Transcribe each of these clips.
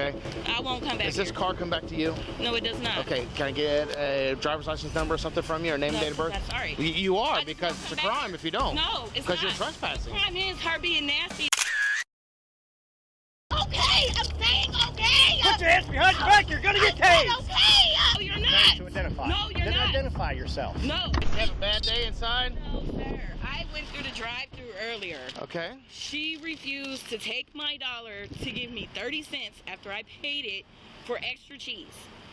okay? I won't come back. Does this car come back to you? No, it does not. Okay, can I get a driver's license number or something from you, or name and date of birth? That's all right. You are, because it's a crime if you don't. No, it's not. Because you're trespassing. The crime is her being nasty. Okay, I'm saying okay. Put your hands behind your back. You're gonna get tased. Okay. No, you're not. To identify. No, you're then not. Identify yourself. No. You have a bad day inside? No, sir. I went through the drive-through earlier. Okay. She refused to take my dollar to give me 30 cents after I paid it for extra cheese.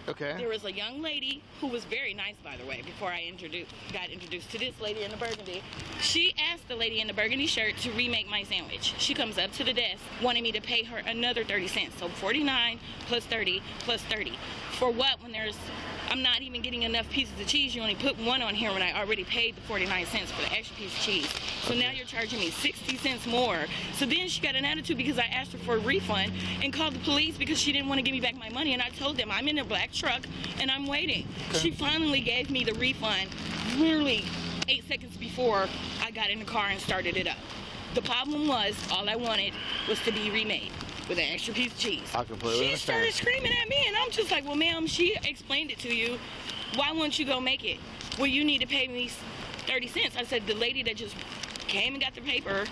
Okay. There was a young lady who was very nice, by the way, before I got introduced to this lady in the burgundy. She asked the lady in the burgundy shirt to remake my sandwich. She comes up to the desk, wanting me to pay her another 30 cents. So 49 plus 30 plus 30. For what, when I'm not even getting enough pieces of cheese? You only put one on here when I already paid the 49 cents for the extra piece of cheese. So now you're charging me 60 cents more. So then she got an attitude because I asked her for a refund and called the police because she didn't want to give me back my money. And I told them I'm in a black truck and I'm waiting. Okay. She finally gave me the refund literally 8 seconds before I got in the car and started it up. The problem was, all I wanted was to be remade with an extra piece of cheese. I completely understand. She started screaming at me, and I'm just like, well, ma'am, she explained it to you. Why won't you go make it? Well, you need to pay me 30 cents. I said, the lady that just came and got the paper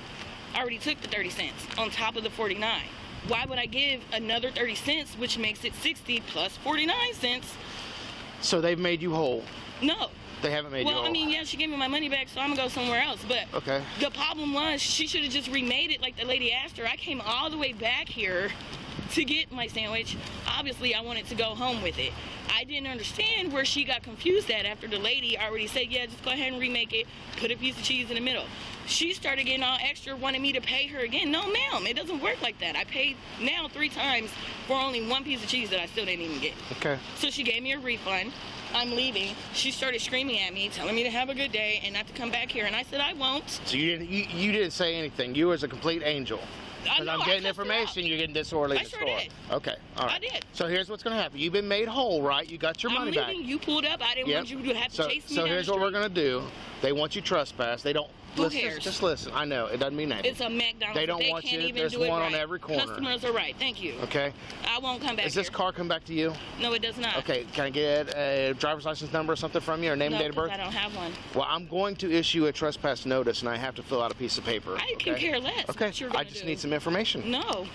already took the 30 cents on top of the 49. Why would I give another 30 cents, which makes it 60 plus 49 cents? So they've made you whole? No. They haven't made you whole? Well, I mean, yeah, she gave me my money back, so I'm gonna go somewhere else. But okay. The problem was, she should have just remade it like the lady asked her. I came all the way back here to get my sandwich. Obviously, I wanted to go home with it. I didn't understand where she got confused at after the lady already said, yeah, just go ahead and remake it, put a piece of cheese in the middle. She started getting all extra, wanting me to pay her again. No, ma'am, it doesn't work like that. I paid now 3 times for only 1 piece of cheese that I still didn't even get. Okay. So she gave me a refund. I'm leaving. She started screaming at me, telling me to have a good day and not to come back here. And I said, I won't. So you didn't say anything. You was a complete angel. Because I'm getting information, you're getting disorderly in the store. Did. Okay, all right. I did. So here's what's going to happen. You've been made whole, right? You got your money back. I'm leaving. You pulled up. I didn't want you to have to chase me down So here's what we're going to do. They want you trespass. They don't. Who cares? Just listen. I know. It doesn't mean anything. It's a McDonald's. They don't want you. There's one on every corner. Customers are right. Thank you. Okay. I won't come back. Does this car come back to you? No, it does not. Okay. Can I get a driver's license number or something from you, or name and date of birth? I don't have one. Well, I'm going to issue a trespass notice, and I have to fill out a piece of paper. I can care less. Okay. I just need some information. No.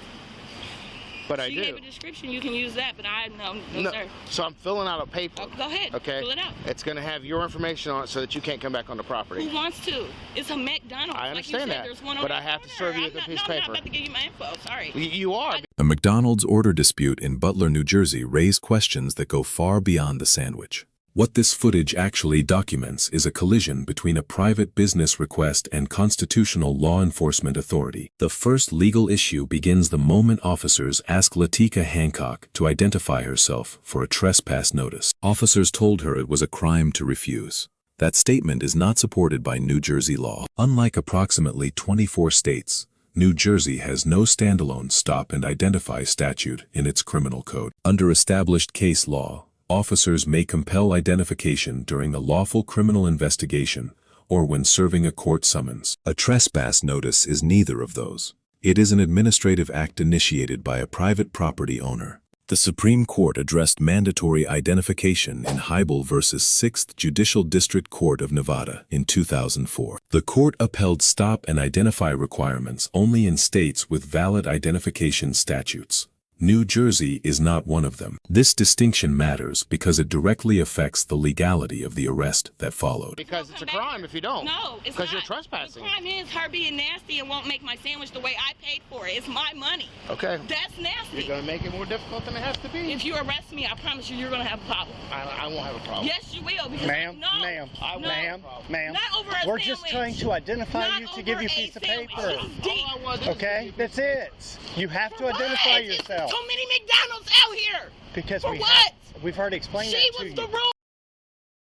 But I do. She gave a description. You can use that, but no, sir. So I'm filling out a paper. Oh, go ahead. Okay. Fill it out. It's going to have your information on it so that you can't come back on the property. Who wants to? It's a McDonald's. I understand like you said, that. There's one on but I have to serve you with a piece of paper. I'm not about to give you my info. Sorry. You are. A McDonald's order dispute in Butler, New Jersey raised questions that go far beyond the sandwich. What this footage actually documents is a collision between a private business request and constitutional law enforcement authority. The first legal issue begins the moment officers ask Latika Hancock to identify herself for a trespass notice. Officers told her it was a crime to refuse. That statement is not supported by New Jersey law. Unlike approximately 24 states, New Jersey has no standalone stop and identify statute in its criminal code. Under established case law, officers may compel identification during a lawful criminal investigation or when serving a court summons. A trespass notice is neither of those. It is an administrative act initiated by a private property owner. The Supreme Court addressed mandatory identification in Hybel v. 6th Judicial District Court of Nevada in 2004. The court upheld stop and identify requirements only in states with valid identification statutes. New Jersey is not one of them. This distinction matters because it directly affects the legality of the arrest that followed. Because it's a crime if you don't. No, it's not. Because you're trespassing. The crime is her being nasty and won't make my sandwich the way I paid for it. It's my money. Okay. That's nasty. You're going to make it more difficult than it has to be. If you arrest me, I promise you, you're going to have a problem. I won't have a problem. Yes, you will. Because Ma'am, no, ma'am, no, ma'am. Not over a We're sandwich. just trying to identify Not you to give you a piece of sandwich. paper. This is deep. Okay, that's it. You have to For identify what? yourself. So many McDonald's out here. Because For what? We've already explained She that to was you. the rule.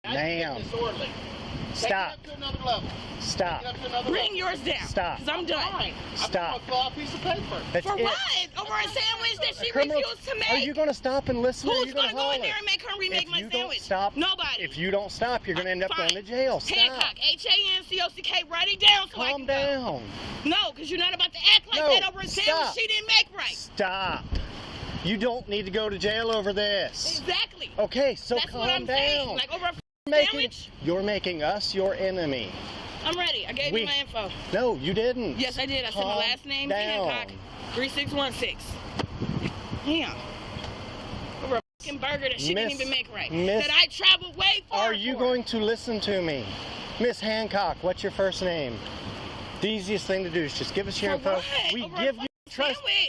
Ma'am. Stop. Stop. Bring yours down. Stop. Because I'm done. Stop. Piece of paper. That's For it. what? Over a sandwich that she Criminal- refused to make? Are you going to stop and listen or are Who's you going going to to go in holler? there and make her remake my If you sandwich? don't stop, Nobody. If you don't stop, you're going to end up Fine. going to jail. Stop. Hancock, Hancock, write it down so I Calm can go. down. No, because you're not about to act like No, that over a sandwich stop. she didn't make right. Stop. You don't need to go to jail over this. Exactly. Okay, so That's calm what I'm down. saying. Like over a sandwich. You're making us your enemy. I'm ready. I gave you my info. No, you didn't. Yes, I did. I said my last name, Hancock, 3616. Damn. Over a fucking burger that she didn't even make right. That I traveled way far Are you going to listen to me? Miss Hancock, what's your first name? The easiest thing to do is just give us your info. We give you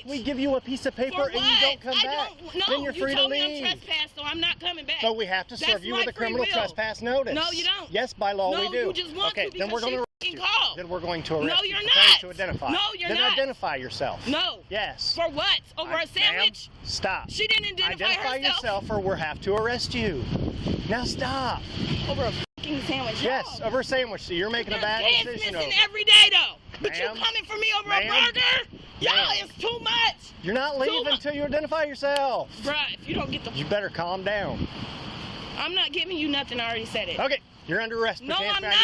we give you a piece of paper and you don't come back. Then you're free to leave. You told me I'm trespassed, so I'm not coming back. But we have to serve you with a criminal trespass notice. No, you don't. Yes, by law we do. No, you just want to then we're going to arrest you. Then we're going to arrest you. No, you're not. To identify. No, you're not. Then identify yourself. No. Yes. For what? Over a sandwich? Stop. She didn't identify herself. Yourself or we'll have to arrest you. Now stop. Over a fucking sandwich? Yes, over a sandwich. So you're making a bad decision. Missing every day though. But you coming for me over a burger? Y'all, it's too much. You're not leaving until you identify yourself. Bruh, if you don't get the... You better calm down. I'm not giving you nothing. I already said it. Okay, you're under arrest. No, I'm not.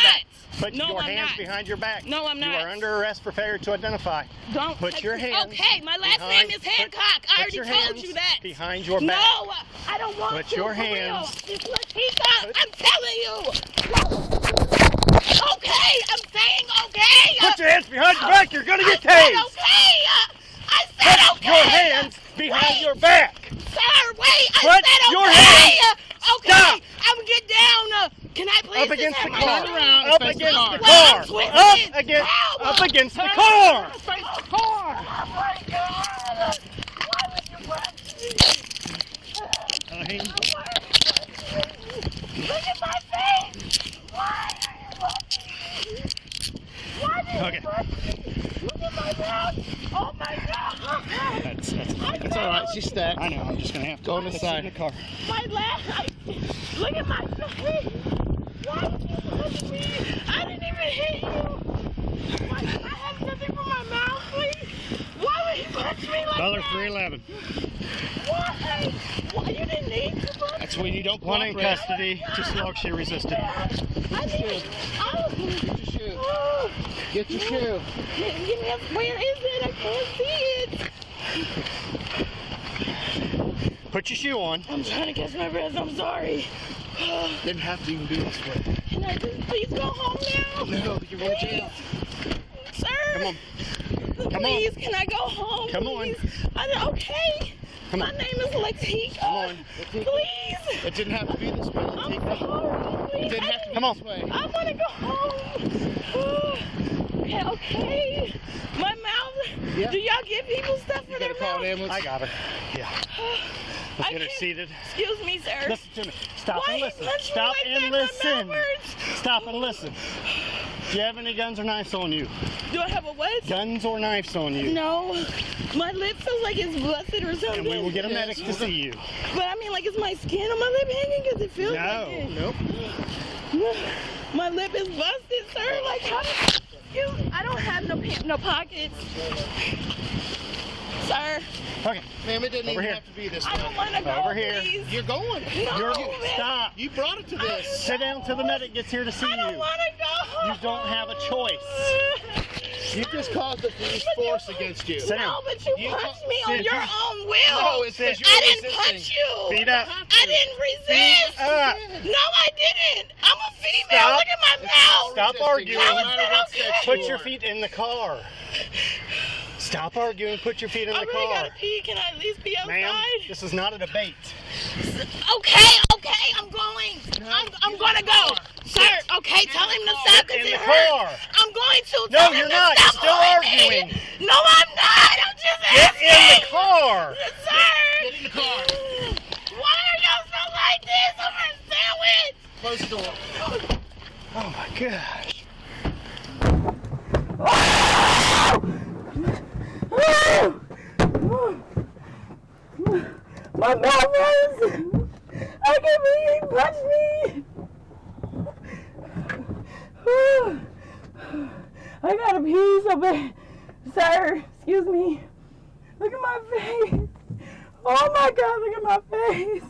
Put your hands behind your back. No, I'm not. You are under arrest for failure to identify. Don't put your hands. Okay, my last name is Hancock. I already told you that. Behind your back. No, I don't want to. Put your hands. It's Latika. I'm telling you. Okay, I'm saying okay. Put your hands behind your back. You're gonna get tased. Okay. I said okay. Put your hands behind your back. Sir, wait. I Put said okay. Your hands. Okay. Stop. I'm gonna get down. Can I please up against the car? Up against the car. Up against the car. Face the car. Oh my God! Why would you punch me? Look at my face! Why are you punching me? Why did you punch me? Look at my mouth! Oh my God! That's all right. She's stacked. I know. I'm just gonna have to go on the side. In the car. My last. Look at my face! Why would you punch me? I didn't even hit you. Why? I have nothing for my mouth, please. Why would you punch me like Butler that? 311. Why? Why you didn't need to punch me? That's when you don't One in cooperate. custody. Just long she resisted. I need. Oh. Get your shoe. Oh. Get your shoe. Give me a, where is it? I can't see it. Put your shoe on. I'm trying to catch my breath. I'm sorry. Didn't have to even do this way. Can I just please go home now? No, you're going to jail. Sir. Come on. Please, can I go home? Come please? on. Okay. Come my on. name is Latika. Come on. Please. It didn't have to be this way. I'm sorry. Please. It didn't have to be Come on. this way. I want to go home. Okay. My mouth. Yeah. Do y'all give people stuff for their Call an mouth? ambulance. I got her. Yeah. Let's get her seated. Excuse me, sir. Listen to me. Stop Why and you listen. punch me Stop like and that? My listen. mouth hurts. Stop and listen. Do you have any guns or knives on you? Do I have a what? Guns or knives on you? No. My lip feels like it's busted or something. And we will get a medic to see you. But I mean, like, is my skin on my lip hanging? Because it feels like it. Nope. My lip is busted, sir. Like, how did you? I don't have no pockets. Sir. Okay. Ma'am, it didn't Over even here. have to be this way. I don't want to go, Over here. please. You're going. No, Stop. You brought it to this. Sit down till the medic gets here to see I don't you. want to go. You don't have a choice. You just caused the police force against you. Sit down. No, but you punched me on Sit your down. own will. No, it's because you're I didn't resisting. punch you. Feet up. I didn't resist. Feet up. No, I didn't. I'm a female. Stop. Look at my mouth. Stop arguing. How is that okay? Put your feet in the car. Stop arguing. Put your feet in I the really car. gotta pee. Can I at least be outside? Ma'am, this is not a debate. Okay, I'm going. I'm gonna go. Sir, okay, tell him to stop because it hurts. I'm going to. No, Tell him you're to not. stop You're still holding arguing. me. No, I'm not. I'm just Get asking. in the car. Sir. Get in the car. Why are y'all so like this over a sandwich? Close the door. Oh my gosh. My mouth hurts. I can't believe he punched me. I gotta pee so bad. Sir, excuse me. Look at my face. Oh my God, look at my face.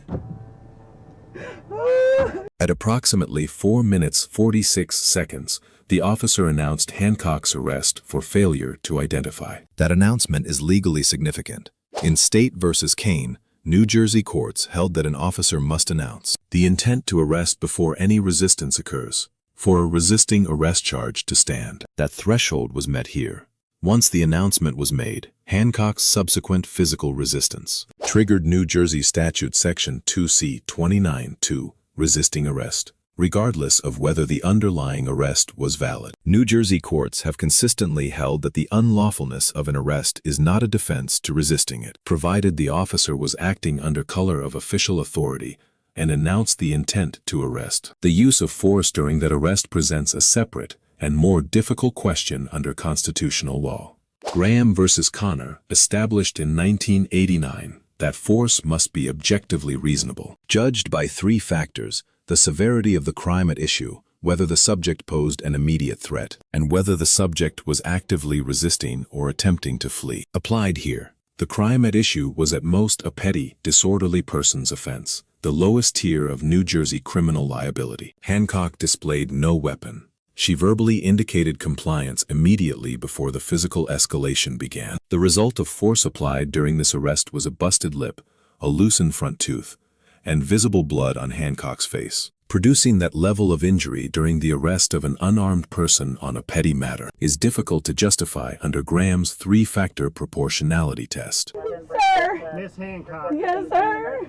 At approximately 4 minutes 46 seconds, the officer announced Hancock's arrest for failure to identify. That announcement is legally significant In State versus Kane, New Jersey courts held that an officer must announce the intent to arrest before any resistance occurs for a resisting arrest charge to stand. That threshold was met here. Once the announcement was made, Hancock's subsequent physical resistance triggered New Jersey Statute Section 2C-29-2, resisting arrest, regardless of whether the underlying arrest was valid. New Jersey courts have consistently held that the unlawfulness of an arrest is not a defense to resisting it, provided the officer was acting under color of official authority and announced the intent to arrest. The use of force during that arrest presents a separate and more difficult question under constitutional law. Graham versus Connor established in 1989 that force must be objectively reasonable, judged by 3 factors: the severity of the crime at issue, whether the subject posed an immediate threat, and whether the subject was actively resisting or attempting to flee. Applied here, the crime at issue was at most a petty, disorderly person's offense, the lowest tier of New Jersey criminal liability. Hancock displayed no weapon. She verbally indicated compliance immediately before the physical escalation began. The result of force applied during this arrest was a busted lip, a loosened front tooth, and visible blood on Hancock's face. Producing that level of injury during the arrest of an unarmed person on a petty matter is difficult to justify under Graham's 3-factor proportionality test. Sir! Miss Hancock. Yes, sir.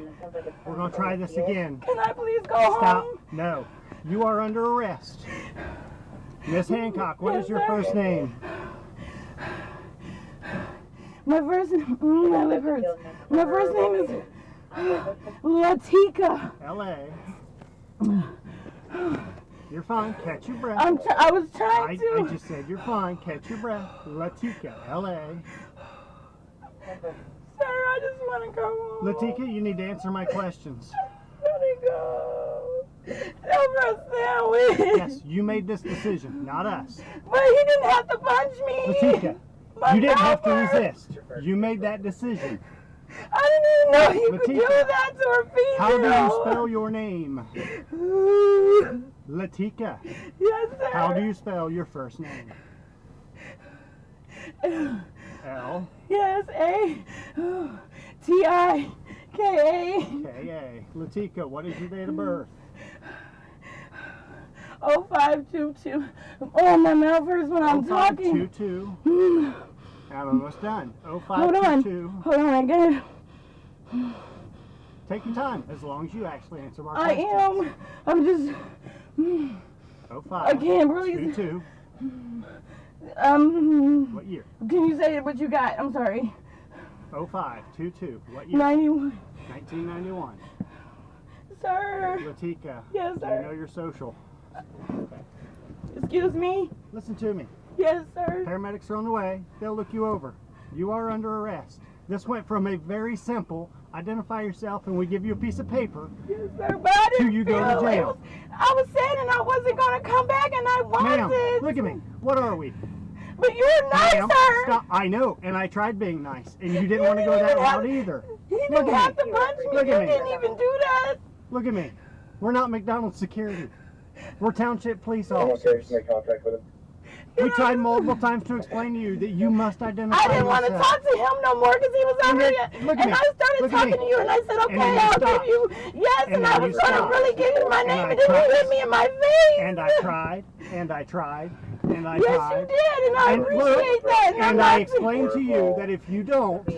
We're going to try this again. Can I please go home? Stop. No. You are under arrest. Miss Hancock, what is your first name? My first my lip hurts. My first name is Latika. L.A. You're fine. Catch your breath. I was trying to. I just said you're fine. Catch your breath. Latika. L.A. Sir, I just want to go home. Latika, you need to answer my questions. Let me go. Over a sandwich. Yes, you made this decision, not us. But he didn't have to punch me. Latika, you didn't have to resist. You made that decision. I didn't even know he could do that to her female. How do you spell your name? Latika. Yes, sir. How do you spell your first name? L. Yes, A. T-I. K-A. K-A. Latika, what is your date of birth? 0522. Oh, my mouth hurts when I'm talking. 0522. I'm almost done. 0522. Hold on, I get it. Take your time, as long as you actually answer my I questions. am. I'm just. 05. I can't breathe. 22. What year? Can you say what you got? I'm sorry. 0522. What year? 91. 1991. Sir. Latika. Yes, Do sir. you know your social? Okay. Excuse me. Listen to me. Yes, sir. Paramedics are on the way. They'll look you over. You are under arrest. This went from a very simple identify yourself and we give you a piece of paper. Yes, sir. But I didn't to you go to jail. I was saying and I wasn't going to come back and I wasn't. Ma'am, look at me. What are we? But you're nice, sir. Stop. I know, and I tried being nice, and you didn't want to go that route either. He didn't have to punch me. Look at me. You didn't even do that. Look at me. We're not McDonald's security. We're township police officers. Make contact with him. We tried multiple times to explain to you that you must identify I didn't want to talk to him no more because he was over here. And I started talking to you and I said, okay, I'll give you yes. And I was going to really give you my name and then you hit me in my face. And I tried, and I tried, and I yes, tried. Yes, you did, and I appreciate that. And I explained to you that if you don't,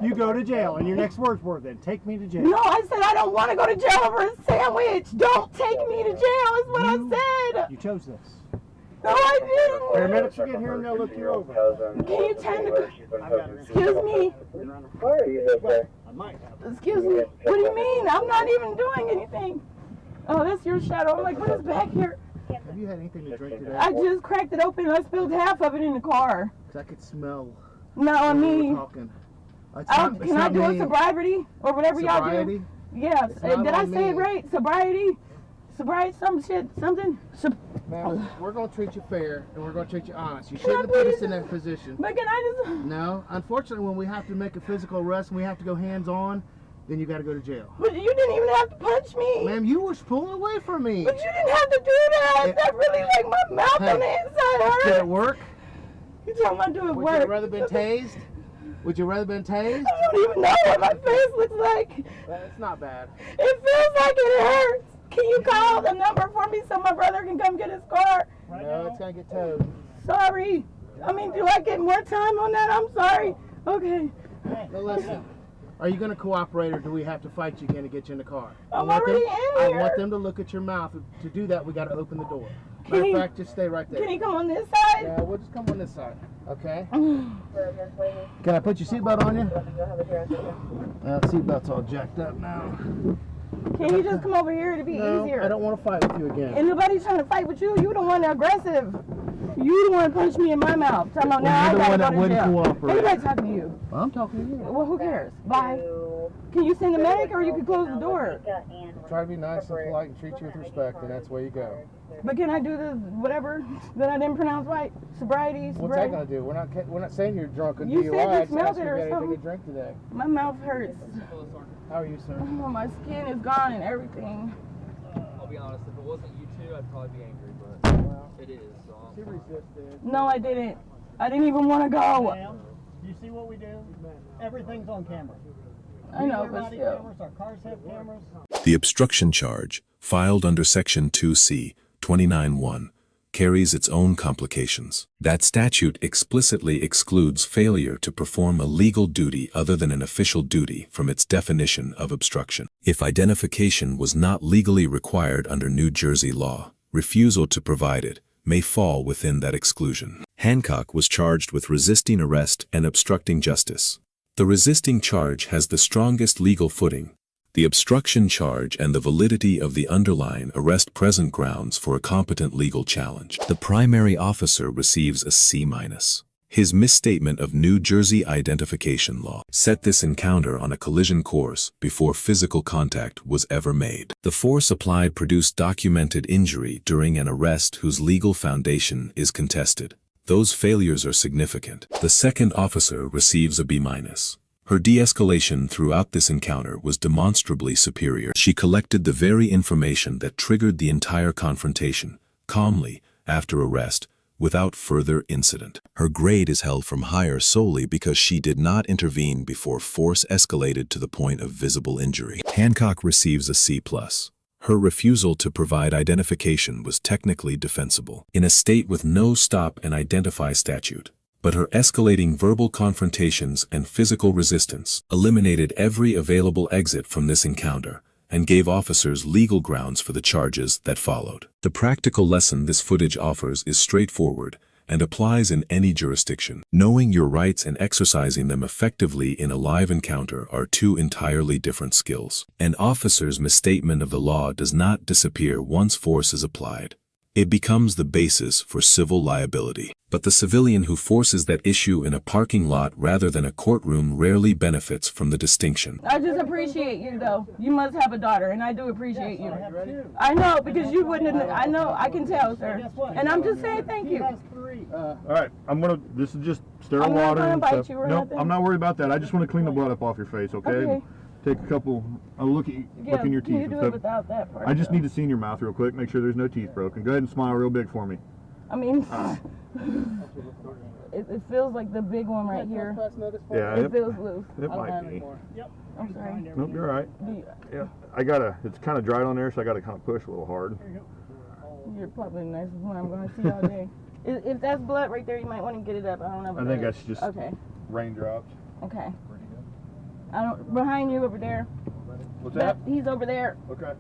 you go to jail. And your next words were then, take me to jail. No, I said I don't want to go to jail over a sandwich. Don't take me to jail is what I said. You chose this. No, I didn't. Paramedics will get here and they'll look you over. Can you turn the... Excuse me. I might have. Excuse me. What do you mean? I'm not even doing anything. Oh, that's your shadow. I'm like, what is back here? Have you had anything to drink today? I just cracked it open and I spilled half of it in the car. Because I could smell. No, I mean... Can I do a sobriety? Or whatever y'all do? Yes. Did I say it right? Sobriety? Sobriety, some shit, something? Ma'am, we're going to treat you fair and we're going to treat you honest. You shouldn't have put us in that position. But can I just... No. Unfortunately, when we have to make a physical arrest and we have to go hands-on, then you got to go to jail. But you didn't even have to punch me. Ma'am, you were pulling away from me. But you didn't have to do that. That really like my mouth on the inside hurt. Did it work? You talking about do it Would work? you have rather been tased? Would you rather been tased? I don't even know what my face looks like. It's not bad. It feels like it hurts. Can you call the number for me so my brother can come get his car? No, it's gonna get towed. Sorry. I mean, do I get more time on that? I'm sorry. Okay. Now listen, are you gonna cooperate, or do we have to fight you again to get you in the car? I'm already in I here. want them to look at your mouth. To do that, we gotta open the door. Matter of fact, just stay right there. Can he come on this side? Yeah, we'll just come on this side. Okay. Can I put your seatbelt on you? Seatbelt's all jacked up now. Can you just come over here to be easier? I don't want to fight with you again. And nobody's trying to fight with you. You the one that's aggressive. You the one punch me in my mouth. Talking about now I gotta go to jail. Anybody talking to you? Well, I'm talking to you. Well, who cares? Bye. Can you send a medic or you can close the door? Try to be nice and polite and treat you with respect, and that's where you go. But can I do this whatever that I didn't pronounce right? Sobriety. What's that gonna do? We're not saying you're drunk and You DUI. said you Just smelled ask it if or you had anything something. to drink today. My mouth hurts. How are you, sir? Oh, my skin is gone and everything. I'll be honest, if it wasn't you two, I'd probably be angry, but it is, so She resisted. No, I didn't. I didn't even want to go. Ma'am, you see what we do? Everything's on camera. I know, We wear but body still. cameras, our cars have cameras. The obstruction charge, filed under Section 2C, 29(1), carries its own complications. That statute explicitly excludes failure to perform a legal duty other than an official duty from its definition of obstruction. If identification was not legally required under New Jersey law, refusal to provide it may fall within that exclusion. Hancock was charged with resisting arrest and obstructing justice. The resisting charge has the strongest legal footing. The obstruction charge and the validity of the underlying arrest present grounds for a competent legal challenge. The primary officer receives a C-. His misstatement of New Jersey identification law set this encounter on a collision course before physical contact was ever made. The force applied produced documented injury during an arrest whose legal foundation is contested. Those failures are significant. The second officer receives a B-. Her de-escalation throughout this encounter was demonstrably superior. She collected the very information that triggered the entire confrontation, calmly, after arrest, without further incident. Her grade is held from higher solely because she did not intervene before force escalated to the point of visible injury. Hancock receives a C+. Her refusal to provide identification was technically defensible in a state with no stop and identify statute. But her escalating verbal confrontations and physical resistance eliminated every available exit from this encounter and gave officers legal grounds for the charges that followed. The practical lesson this footage offers is straightforward and applies in any jurisdiction. Knowing your rights and exercising them effectively in a live encounter are two entirely different skills. An officer's misstatement of the law does not disappear once force is applied. It becomes the basis for civil liability. But the civilian who forces that issue in a parking lot rather than a courtroom rarely benefits from the distinction. I just appreciate you, though. You must have a daughter, and I do appreciate you. I know, because you wouldn't have, I know, I can tell, sir. And I'm just saying thank you. All right, this is just sterile I'm not water gonna and bite stuff. you or No, nothing. I'm not worried about that. I just want to clean the blood up off your face, okay? Okay. And take a couple, look in your teeth you and do it stuff. without that part. I just though. need to see in your mouth real quick, make sure there's no teeth broken. Go ahead and smile real big for me. I mean, it feels like the big one right here. Yeah, It feels loose. it might be. I'm sorry. Nope, you're all right. Yeah, it's kind of dried on there, so I gotta kind of push a little hard. You're probably the nicest one I'm going to see all day. If that's blood right there, you might want to get it up. I don't know. I think that's just okay. raindrops. Okay. I don't. Behind you over there. What's that? He's over there. Okay.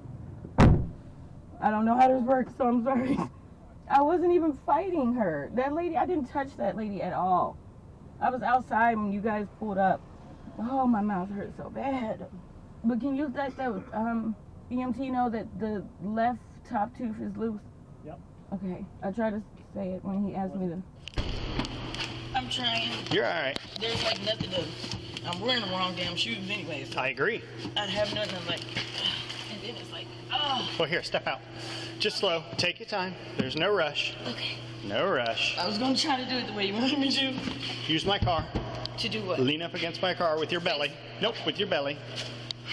I don't know how this works, so I'm sorry. I wasn't even fighting her. That lady, I didn't touch that lady at all. I was outside when you guys pulled up. Oh, my mouth hurts so bad. But can you let the EMT know that the left top tooth is loose? Yep. Okay. I tried to say it when he asked me to. I'm trying. You're all right. There's like nothing to. I'm wearing the wrong damn shoes anyways. I agree. I'd have nothing. I'm like, and then it's like, oh. Well, here, step out. Just slow. Take your time. There's no rush. Okay. No rush. I was gonna try to do it the way you wanted me to. Use my car. To do what? Lean up against my car with your belly. Nope, with your belly.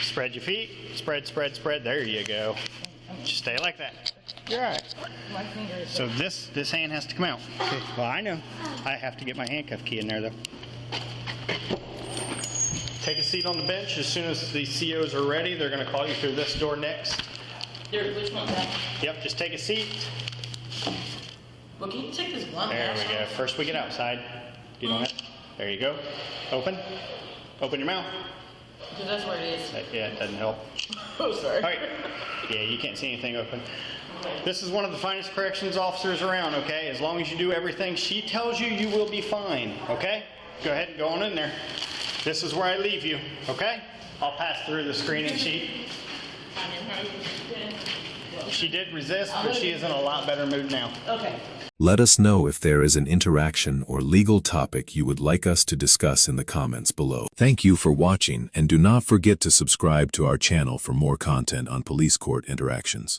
Spread your feet. Spread, spread, spread. There you go. Just stay like that. You're all right. My fingers. So this hand has to come out. Okay. Well, I know. I have to get my handcuff key in there, though. Take a seat on the bench. As soon as the COs are ready, they're going to call you through this door next. Which one's that? Yep, just take a seat. Well, can you take this blunt? There we go. First we get outside. Get on it. There you go. Open. Open your mouth. Because that's where it is. Yeah, it doesn't help. Oh, sorry. All right. Yeah, you can't see anything open. This is one of the finest corrections officers around, okay? As long as you do everything she tells you, you will be fine, okay? Go ahead and go on in there. This is where I leave you, okay? I'll pass through the screening sheet. She did resist, but she is in a lot better mood now. Okay. Let us know if there is an interaction or legal topic you would like us to discuss in the comments below. Thank you for watching, and do not forget to subscribe to our channel for more content on police court interactions.